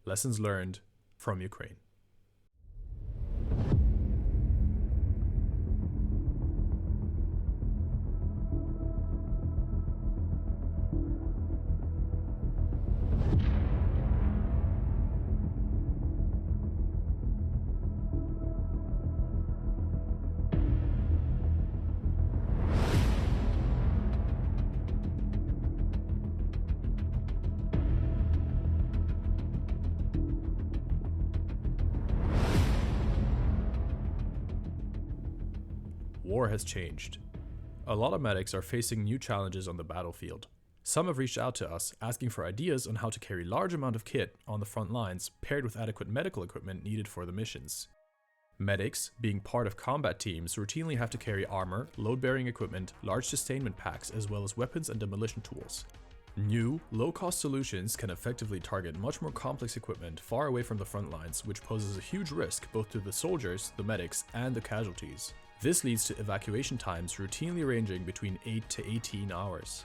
Lessons learned from Ukraine. War has changed. A lot of medics are facing new challenges on the battlefield. Some have reached out to us asking for ideas on how to carry large amount of kit on the front lines paired with adequate medical equipment needed for the missions. Medics, being part of combat teams, routinely have to carry armor, load-bearing equipment, large sustainment packs, as well as weapons and demolition tools. New, low-cost solutions can effectively target much more complex equipment far away from the front lines, which poses a huge risk both to the soldiers, the medics, and the casualties. This leads to evacuation times routinely ranging between 8 to 18 hours.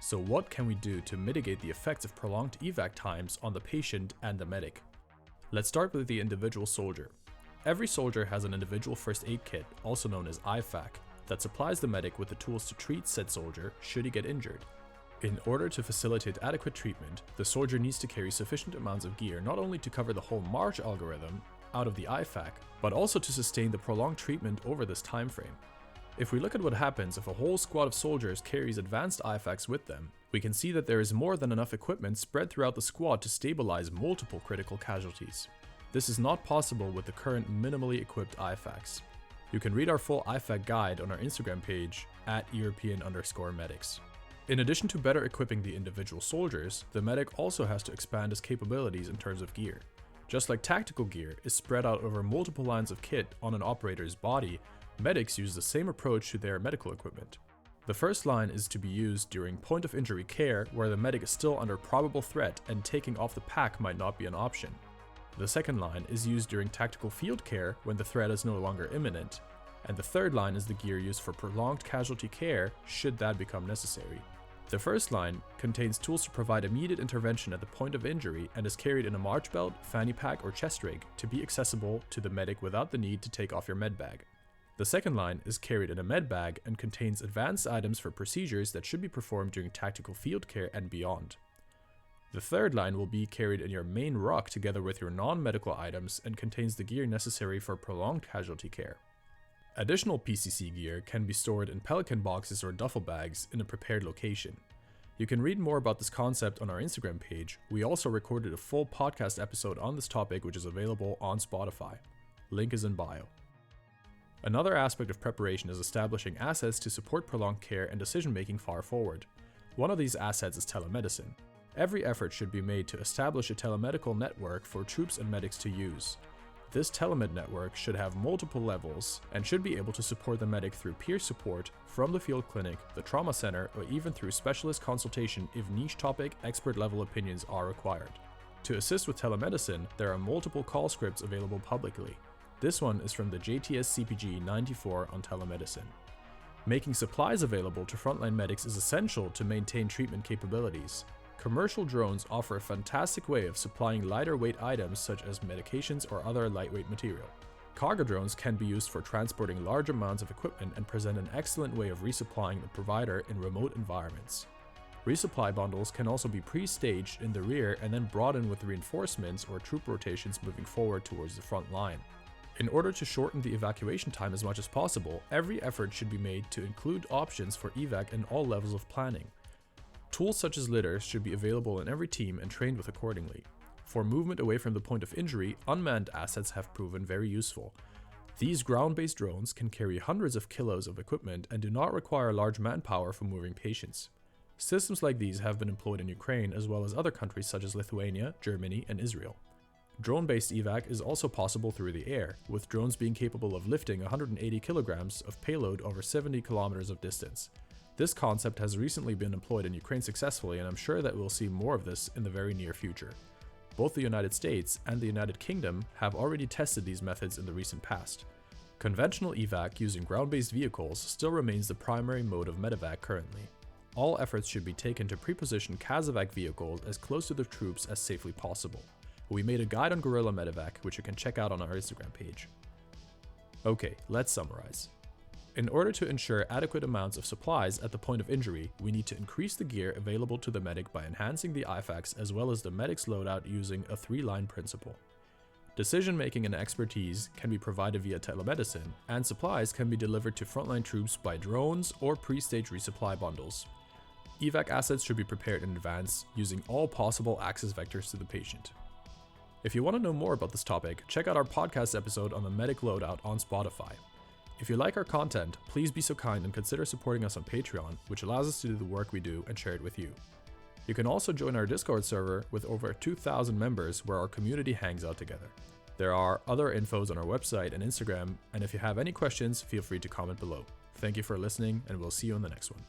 So what can we do to mitigate the effects of prolonged evac times on the patient and the medic? Let's start with the individual soldier. Every soldier has an individual first aid kit, also known as IFAK, that supplies the medic with the tools to treat said soldier should he get injured. In order to facilitate adequate treatment, the soldier needs to carry sufficient amounts of gear not only to cover the whole march algorithm out of the IFAK, but also to sustain the prolonged treatment over this time frame. If we look at what happens if a whole squad of soldiers carries advanced IFAKs with them, we can see that there is more than enough equipment spread throughout the squad to stabilize multiple critical casualties. This is not possible with the current minimally equipped IFAKs. You can read our full IFAK guide on our Instagram page @European_medics. In addition to better equipping the individual soldiers, the medic also has to expand his capabilities in terms of gear. Just like tactical gear is spread out over multiple lines of kit on an operator's body, medics use the same approach to their medical equipment. The first line is to be used during point of injury care, where the medic is still under probable threat and taking off the pack might not be an option. The second line is used during tactical field care when the threat is no longer imminent. And the third line is the gear used for prolonged casualty care should that become necessary. The first line contains tools to provide immediate intervention at the point of injury and is carried in a march belt, fanny pack, or chest rig to be accessible to the medic without the need to take off your med bag. The second line is carried in a med bag and contains advanced items for procedures that should be performed during tactical field care and beyond. The third line will be carried in your main ruck together with your non-medical items and contains the gear necessary for prolonged casualty care. Additional PCC gear can be stored in Pelican boxes or duffel bags in a prepared location. You can read more about this concept on our Instagram page. We also recorded a full podcast episode on this topic, which is available on Spotify. Link is in bio. Another aspect of preparation is establishing assets to support prolonged care and decision-making far forward. One of these assets is telemedicine. Every effort should be made to establish a telemedical network for troops and medics to use. This telemed network should have multiple levels and should be able to support the medic through peer support from the field clinic, the trauma center, or even through specialist consultation if niche topic expert level opinions are required. To assist with telemedicine, there are multiple call scripts available publicly. This one is from the JTS CPG 94 on telemedicine. Making supplies available to frontline medics is essential to maintain treatment capabilities. Commercial drones offer a fantastic way of supplying lighter weight items such as medications or other lightweight material. Cargo drones can be used for transporting large amounts of equipment and present an excellent way of resupplying the provider in remote environments. Resupply bundles can also be pre-staged in the rear and then brought in with reinforcements or troop rotations moving forward towards the front line. In order to shorten the evacuation time as much as possible, every effort should be made to include options for evac in all levels of planning. Tools such as litters should be available in every team and trained with accordingly. For movement away from the point of injury, unmanned assets have proven very useful. These ground-based drones can carry hundreds of kilos of equipment and do not require large manpower for moving patients. Systems like these have been employed in Ukraine as well as other countries such as Lithuania, Germany, and Israel. Drone-based evac is also possible through the air, with drones being capable of lifting 180 kilograms of payload over 70 kilometers of distance. This concept has recently been employed in Ukraine successfully, and I'm sure that we'll see more of this in the very near future. Both the United States and the United Kingdom have already tested these methods in the recent past. Conventional evac using ground-based vehicles still remains the primary mode of medevac currently. All efforts should be taken to pre-position CASEVAC vehicles as close to the troops as safely possible. We made a guide on Guerilla Medevac, which you can check out on our Instagram page. Okay, let's summarize. In order to ensure adequate amounts of supplies at the point of injury, we need to increase the gear available to the medic by enhancing the IFAKs as well as the medic's loadout using a 3-line principle. Decision making and expertise can be provided via telemedicine, and supplies can be delivered to frontline troops by drones or pre-stage resupply bundles. Evac assets should be prepared in advance, using all possible access vectors to the patient. If you want to know more about this topic, check out our podcast episode on the medic loadout on Spotify. If you like our content, please be so kind and consider supporting us on Patreon, which allows us to do the work we do and share it with you. You can also join our Discord server with over 2,000 members where our community hangs out together. There are other infos on our website and Instagram, and if you have any questions, feel free to comment below. Thank you for listening, and we'll see you on the next one.